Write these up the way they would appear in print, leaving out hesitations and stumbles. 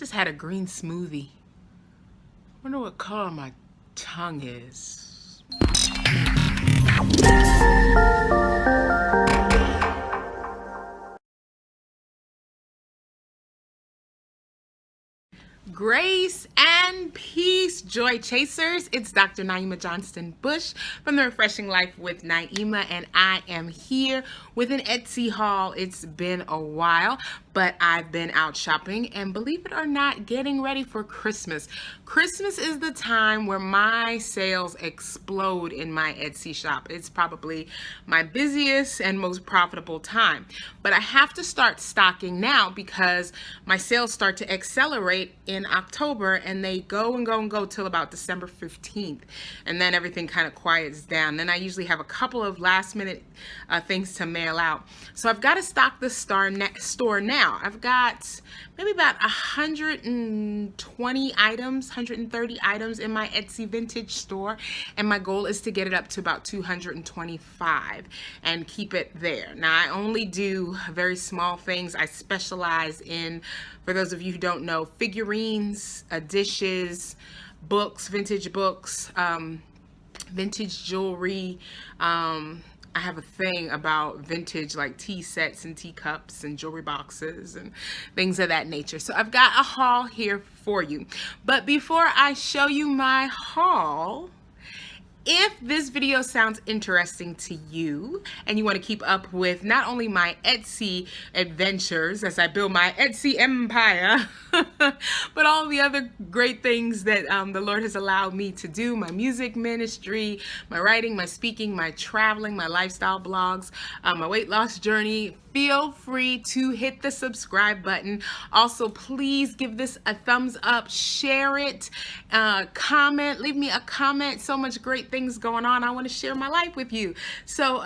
Just had a green smoothie. Wonder what color my tongue is. Grace and peace, joy chasers. It's Dr. Naima Johnston-Bush from The Refreshing Life with Naima, and I am here with an Etsy haul. It's been a while, but I've been out shopping, and believe it or not, getting ready for Christmas. Christmas is the time where my sales explode in my Etsy shop. It's probably my busiest and most profitable time, but I have to start stocking now because my sales start to accelerate in October, and they go and go and go till about December 15th, and then everything kind of quiets down. Then I usually have a couple of last minute things to mail out, so I've got to stock the store now. I've got maybe about 120 items, 130 items in my Etsy vintage store, and my goal is to get it up to about 225 and keep it there. Now, I only do very small things. I specialize in, for those of you who don't know, figurines, dishes, books, vintage jewelry. I have a thing about vintage, like tea sets and teacups and jewelry boxes and things of that nature. So I've got a haul here for you. But before I show you my haul, if this video sounds interesting to you and you want to keep up with not only my Etsy adventures as I build my Etsy empire, but all the other great things that the Lord has allowed me to do, my music ministry, my writing, my speaking, my traveling, my lifestyle blogs, my weight loss journey, feel free to hit the subscribe button. Also, please give this a thumbs up, share it, comment, leave me a comment. So much great things going on. I want to share my life with you. So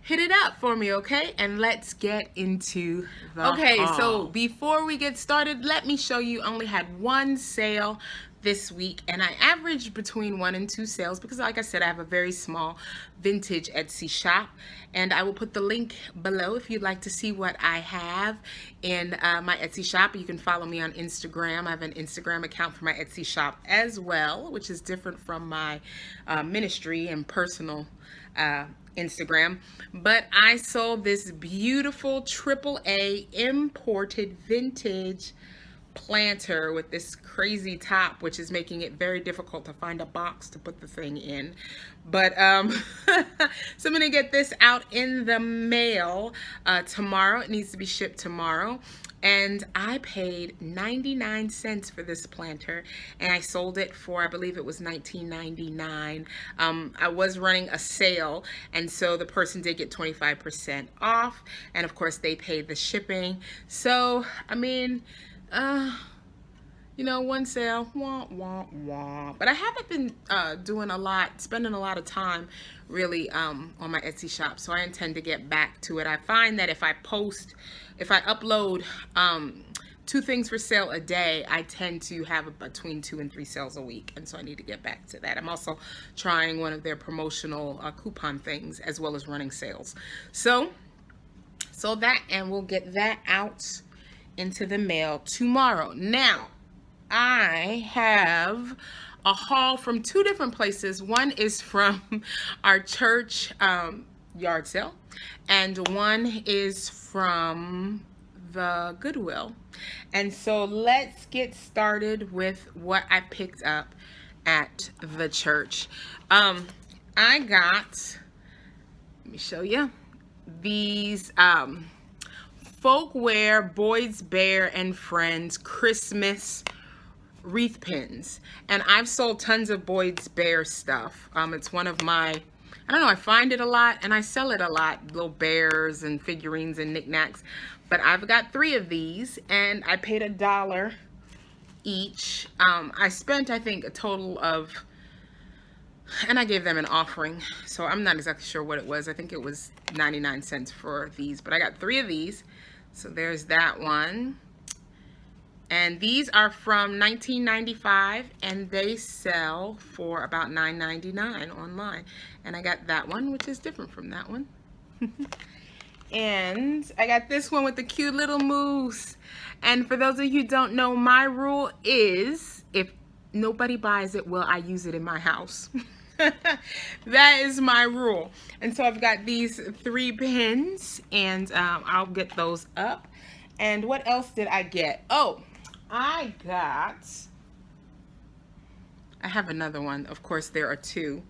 hit it up for me, okay? And let's get into the haul. So before we get started, let me show you. I only had one sale this week, and I averaged between 1 and 2 sales because, like I said, I have a very small vintage Etsy shop, and I will put the link below if you'd like to see what I have in my Etsy shop. You can follow me on Instagram. I have an Instagram account for my Etsy shop as well, which is different from my ministry and personal Instagram. But I sold this beautiful AAA imported vintage planter with this crazy top, which is making it very difficult to find a box to put the thing in. But so I'm gonna get this out in the mail tomorrow. It needs to be shipped tomorrow, and I paid 99 cents for this planter, and I sold it for, I believe it was $19.99. I was running a sale, and so the person did get 25% off, and of course they paid the shipping. So I mean, you know, one sale, wah, wah, wah. But I haven't been spending a lot of time really on my Etsy shop, so I intend to get back to it. I find that if I upload 2 things for sale a day, I tend to have between 2 and 3 sales a week, and so I need to get back to that. I'm also trying one of their promotional coupon things as well as running sales. So that, and we'll get that out into the mail tomorrow. Now, I have a haul from 2 different places. One is from our church yard sale, and one is from the Goodwill. And so let's get started with what I picked up at the church. I got, let me show you, these Folkware Boyd's Bear and Friends Christmas wreath pins, and I've sold tons of Boyd's Bear stuff. It's one of my, I don't know, I find it a lot and I sell it a lot, little bears and figurines and knickknacks. But I've got 3 of these, and I paid $1 each. I spent, I think, a total of, and I gave them an offering, so I'm not exactly sure what it was. I think it was 99 cents for these, but I got 3 of these. So there's that one. And these are from 1995, and they sell for about $9.99 online. And I got that one, which is different from that one. And I got this one with the cute little moose. And for those of you who don't know, my rule is if nobody buys it, will I use it in my house? That is my rule. And so I've got these 3 pins, and I'll get those up. And what else did I get? Oh, I have another one. Of course, there are 2.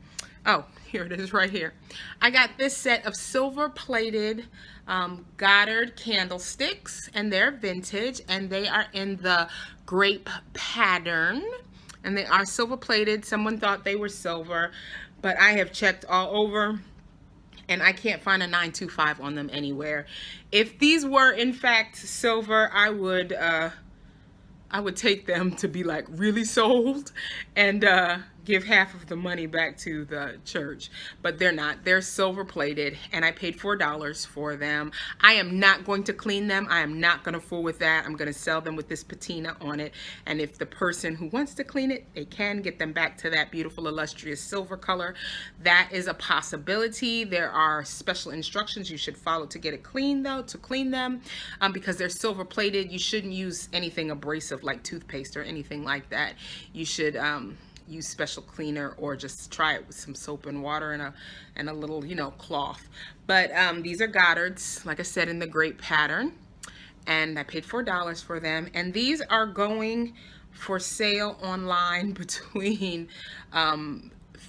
Oh, here it is right here. I got this set of silver-plated Goddard candlesticks, and they're vintage, and they are in the grape pattern. And they are silver plated. Someone thought they were silver, but I have checked all over and I can't find a 925 on them anywhere. If these were in fact silver, I would take them to be like really sold and give half of the money back to the church, but they're not. They're silver plated, and I paid $4 for them. I am not going to clean them. I am not going to fool with that. I'm going to sell them with this patina on it, and if the person who wants to clean it, they can get them back to that beautiful illustrious silver color. That is a possibility. There are special instructions you should follow to get it clean, though, to clean them, because they're silver plated. You shouldn't use anything abrasive like toothpaste or anything like that. You should use special cleaner, or just try it with some soap and water and a little, you know, cloth. But these are Goddards, like I said, in the grape pattern, and I paid $4 for them. And these are going for sale online between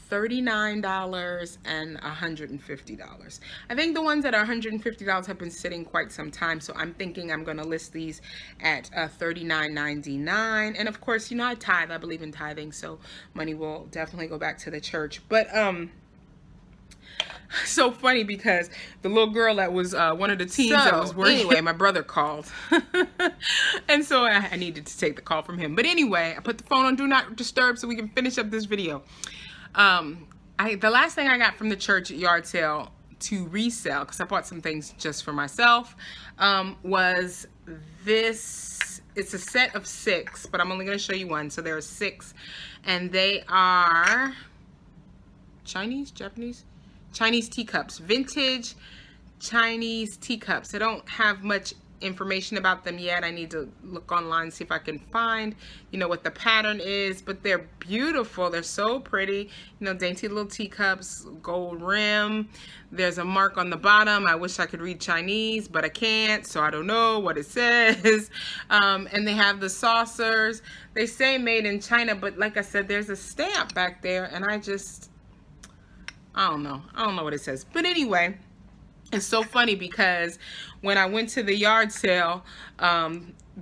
$39 and $150. I think the ones that are $150 have been sitting quite some time, so I'm thinking I'm going to list these at $39.99. And of course, you know, I tithe. I believe in tithing, so money will definitely go back to the church. But so funny, because the little girl that was one of the teens that was working. Anyway, my brother called, and so I needed to take the call from him. But anyway, I put the phone on Do Not Disturb so we can finish up this video. The last thing I got from the church yard sale to resell, because I bought some things just for myself, was this. It's a set of 6, but I'm only going to show you one. So there are 6, and they are Chinese teacups, vintage Chinese teacups. I don't have much information about them yet. I need to look online, see if I can find, you know, what the pattern is, but they're beautiful. They're so pretty, you know, dainty little teacups, gold rim. There's a mark on the bottom. I wish I could read Chinese, but I can't, so I don't know what it says. And they have the saucers. They say made in China, but like I said, there's a stamp back there, and I don't know what it says. But anyway, it's so funny because when I went to the yard sale,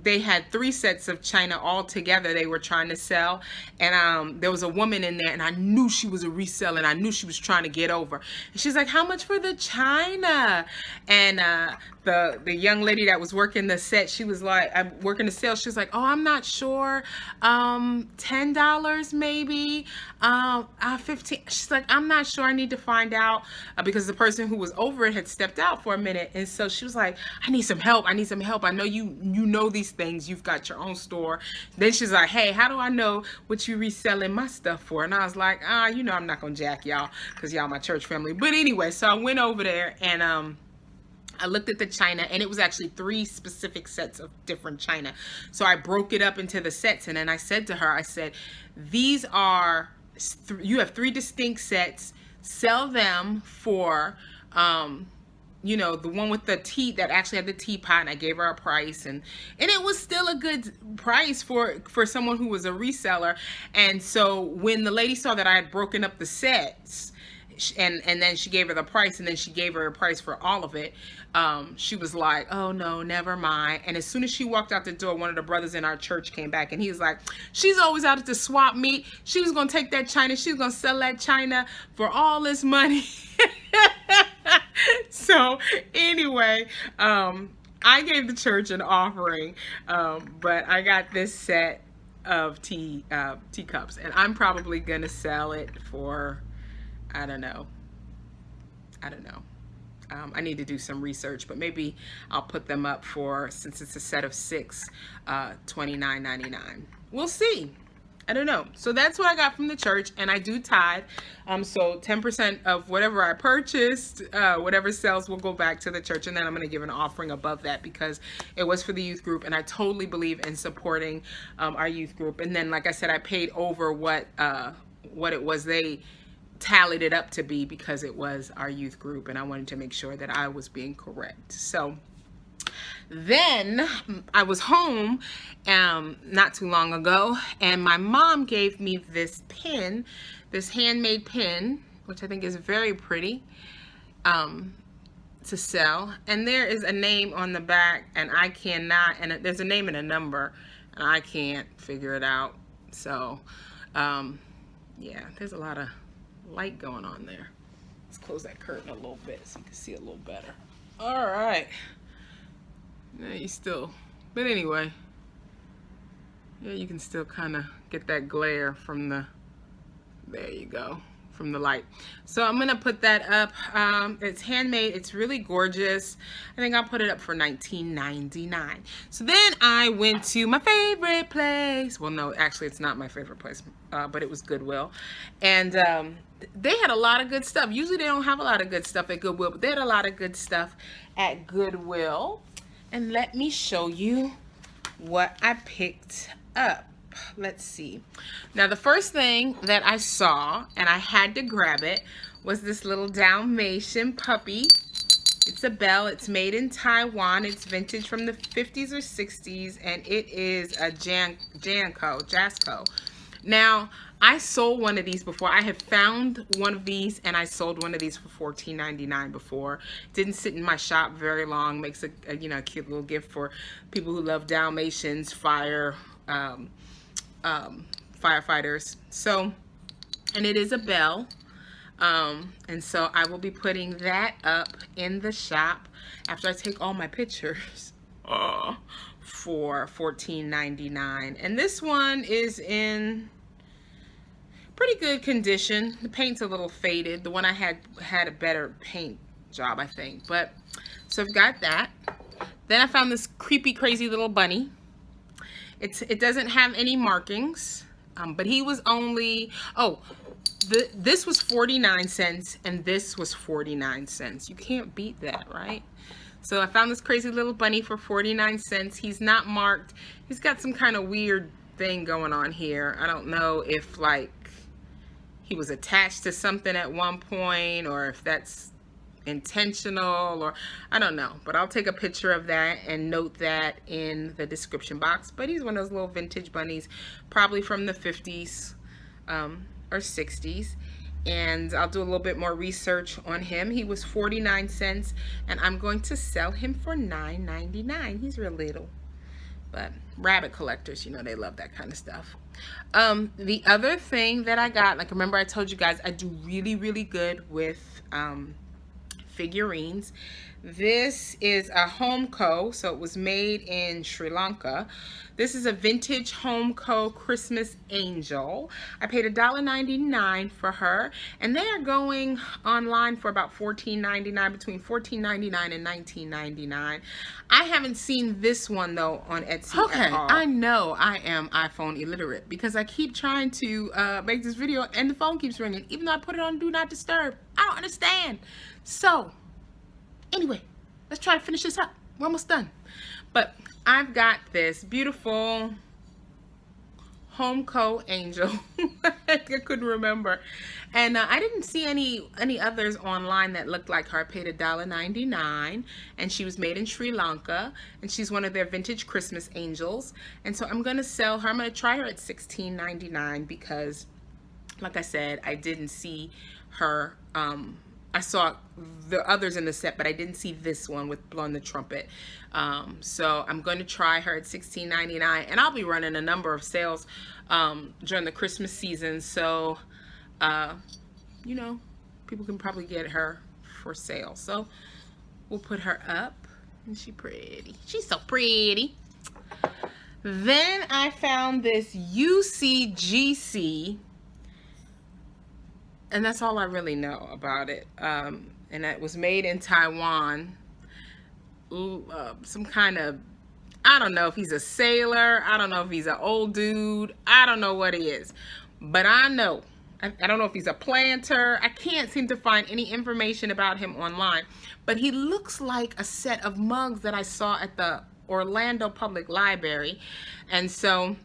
they had 3 sets of china all together they were trying to sell, and there was a woman in there, and I knew she was a reseller, and I knew she was trying to get over. And she's like, how much for the china? And the young lady that was working the set, she was like, I'm working the sale, she was like, oh, I'm not sure, $10 maybe, 15. She's like, I'm not sure, I need to find out, because the person who was over it had stepped out for a minute. And so she was like, I need some help. I know you know these things, you've got your own store. Then she's like, hey, how do I know what you reselling my stuff for? And I was like, you know, I'm not gonna jack y'all, because y'all my church family. But anyway, so I went over there, and I looked at the china, and it was actually 3 specific sets of different china. So I broke it up into the sets, and then I said to her, I said, these are, you have 3 distinct sets, sell them for, you know, the one with the tea that actually had the teapot, and I gave her a price, and it was still a good price for someone who was a reseller. And so when the lady saw that I had broken up the sets, and then she gave her the price, and then she gave her a price for all of it, she was like, oh no, never mind. And as soon as she walked out the door, one of the brothers in our church came back, and he was like, she's always out at the swap meet. She was gonna take that china, she was gonna sell that china for all this money. So anyway, I gave the church an offering, but I got this set of teacups, and I'm probably gonna sell it for, I don't know. I need to do some research, but maybe I'll put them up for, since it's a set of 6, $29.99. We'll see. I don't know. So that's what I got from the church, and I do tithe. So 10% of whatever I purchased, whatever sales, will go back to the church, and then I'm going to give an offering above that because it was for the youth group, and I totally believe in supporting our youth group. And then, like I said, I paid over what it was they tallied it up to be because it was our youth group, and I wanted to make sure that I was being correct. So then I was home not too long ago, and my mom gave me this pin, this handmade pin, which I think is very pretty, to sell. And there is a name on the back, and I cannot, and there's a name and a number, and I can't figure it out. So yeah, there's a lot of light going on there. Let's close that curtain a little bit so you can see a little better. All right. Yeah, you still, but anyway, yeah, you can still kind of get that glare from the, there you go, from the light. So I'm gonna put that up. It's handmade, it's really gorgeous. I think I'll put it up for $19.99. So then I went to my favorite place. Well, no, actually it's not my favorite place, but it was Goodwill. And they had a lot of good stuff. Usually they don't have a lot of good stuff at Goodwill, but they had a lot of good stuff at Goodwill. And let me show you what I picked up. Let's see. Now, the first thing that I saw, and I had to grab it, was this little Dalmatian puppy. It's a Bell. It's made in Taiwan. It's vintage from the 50s or 60s, and it is a Jasco. Now, I sold one of these before. I have found one of these, and I sold one of these for $14.99 before. Didn't sit in my shop very long. Makes a cute little gift for people who love Dalmatians, firefighters. So, and it is a Bell. And so I will be putting that up in the shop after I take all my pictures for $14.99. And this one is in pretty good condition. The paint's a little faded. The one I had a better paint job, I think. But so I've got that. Then I found this creepy, crazy little bunny. It doesn't have any markings, but he was only, this was 49 cents and this was 49 cents. You can't beat that, right? So I found this crazy little bunny for 49 cents. He's not marked. He's got some kind of weird thing going on here. I don't know if like he was attached to something at one point or if that's intentional, or I don't know, but I'll take a picture of that and note that in the description box. But he's one of those little vintage bunnies, probably from the 50s or 60s, and I'll do a little bit more research on him. He was 49 cents and I'm going to sell him for $9.99. He's real little, but rabbit collectors, you know, they love that kind of stuff. The other thing that I got, like, remember I told you guys I do really, really good with figurines. This is a Homeco, so it was made in Sri Lanka. This is a vintage Homeco Christmas angel. I paid $1.99 for her, and they are going online for about $14.99, between $14.99 and $19.99. I haven't seen this one though on Etsy at all. I know I am iPhone illiterate because I keep trying to make this video and the phone keeps ringing, even though I put it on Do Not Disturb. I don't understand. So anyway, let's try to finish this up. We're almost done. But I've got this beautiful Homeco angel. I couldn't remember. And I didn't see any others online that looked like her. I paid $1.99, and she was made in Sri Lanka, and she's one of their vintage Christmas angels. And so I'm going to sell her. I'm going to try her at $16.99 because, like I said, I didn't see her. I saw the others in the set, but I didn't see this one with blowing the trumpet. So I'm going to try her at $16.99, and I'll be running a number of sales during the Christmas season. So, you know, people can probably get her for sale. So we'll put her up, and she's pretty. She's so pretty. Then I found this UCGC. And that's all I really know about it. And it was made in Taiwan. Some kind of I don't know if he's a sailor. I don't know if he's an old dude. I don't know what he is. But I know. I don't know if he's a planter. I can't seem to find any information about him online. But he looks like a set of mugs that I saw at the Orlando Public Library. And so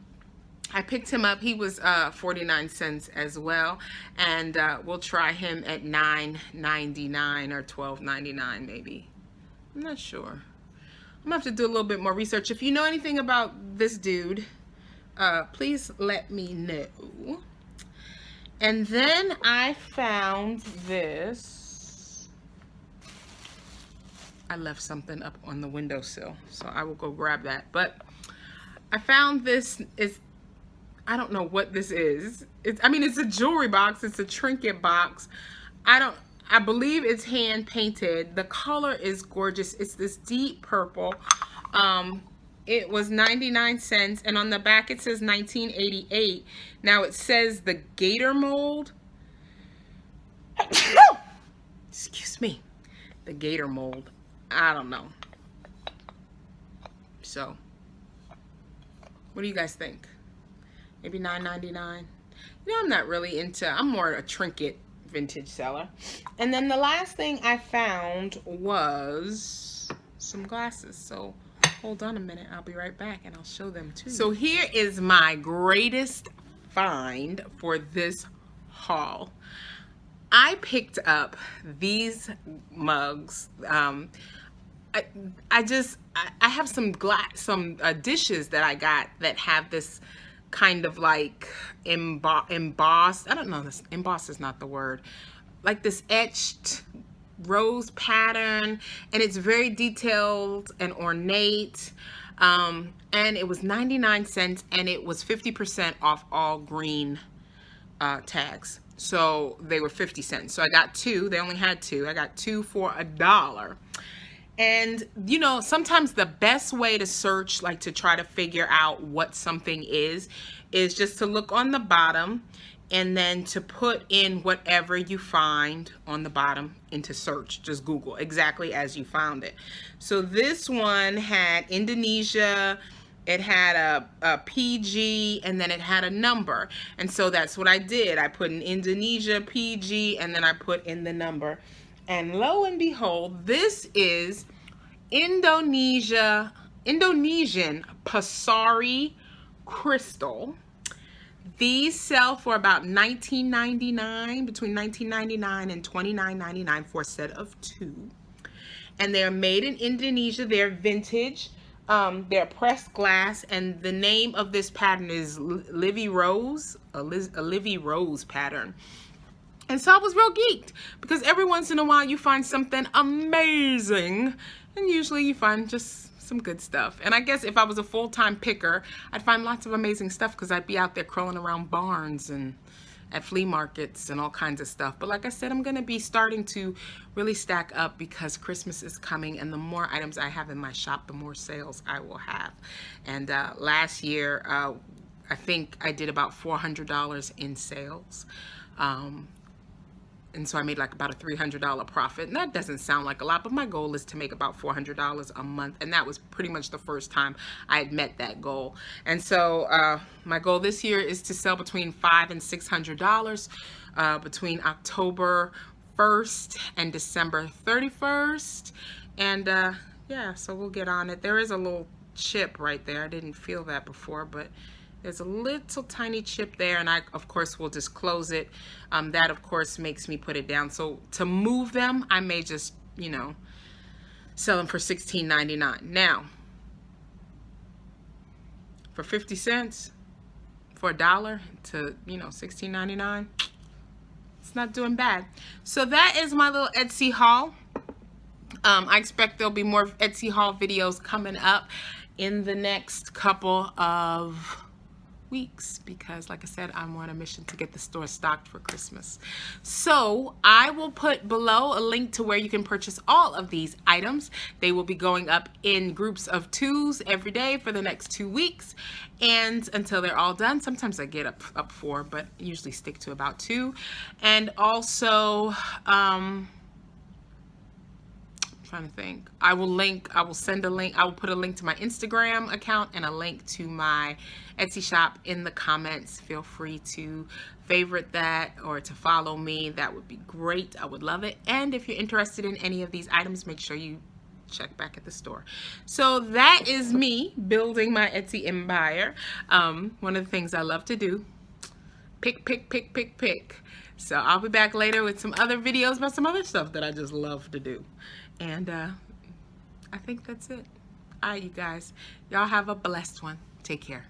I picked him up. He was 49 cents as well. And we'll try him at $9.99 or $12.99 maybe. I'm not sure. I'm gonna have to do a little bit more research. If you know anything about this dude, please let me know. And then I found this. I left something up on the windowsill, so I will go grab that. But I found this. I don't know what this is. I mean, it's a jewelry box. It's a trinket box. I believe it's hand painted. The color is gorgeous. It's this deep purple. It was 99 cents, and on the back it says 1988. Now it says the gator mold. Excuse me. The gator mold. I don't know. So, what do you guys think? Maybe $9.99. You know, I'm not really into, I'm more a trinket vintage seller. And then the last thing I found was some glasses. So hold on a minute, I'll be right back and I'll show them to you. So here is my greatest find for this haul. I picked up these mugs. I have some dishes that I got that have this kind of like embossed, I don't know, this embossed is not the word, like this etched rose pattern, and it's very detailed and ornate, and it was 99 cents, and it was 50% off all green tags, so they were 50 cents. So I got two. They only had two. I got two for $1. And you know, sometimes the best way to search, like to try to figure out what something is just to look on the bottom and then to put in whatever you find on the bottom into search. Just Google exactly as you found it. So this one had Indonesia, it had a PG, and then it had a number. And so that's what I did. I put in Indonesia, PG, and then I put in the number. And lo and behold, this is Indonesian Pasari crystal. These sell for about $19.99, between $19.99 and $29.99 for a set of two. And they're made in Indonesia. They're vintage. They're pressed glass, and the name of this pattern is Livy Rose, a Livy Rose pattern. And so I was real geeked because every once in a while you find something amazing, and usually you find just some good stuff. And I guess if I was a full-time picker, I'd find lots of amazing stuff because I'd be out there crawling around barns and at flea markets and all kinds of stuff. But like I said, I'm going to be starting to really stack up because Christmas is coming, and the more items I have in my shop, the more sales I will have. And last year, I think I did about $400 in sales. And so I made like about a $300 profit. And that doesn't sound like a lot, but my goal is to make about $400 a month. And that was pretty much the first time I had met that goal. And so my goal this year is to sell between $500 and $600 between October 1st and December 31st. And yeah, so we'll get on it. There is a little chip right there. I didn't feel that before, but there's a little tiny chip there, and I of course will just close it. That of course makes me put it down. So to move them, I may just, you know, sell them for $16.99. Now, for 50 cents, for $1 to, you know, $16.99, it's not doing bad. So that is my little Etsy haul. I expect there'll be more Etsy haul videos coming up in the next couple of weeks because, like I said, I'm on a mission to get the store stocked for Christmas. So I will put below a link to where you can purchase all of these items. They will be going up in groups of 2s every day for the next 2 weeks, and until they're all done. Sometimes I get up 4, but usually stick to about 2. And also trying trying to think. I will send a link. I will put a link to my Instagram account and a link to my Etsy shop in the comments. Feel free to favorite that or to follow me. That would be great. I would love it. And if you're interested in any of these items, make sure you check back at the store. So that is me building my Etsy empire. One of the things I love to do, pick. So I'll be back later with some other videos about some other stuff that I just love to do. And I think that's it. All right, you guys. Y'all have a blessed one. Take care.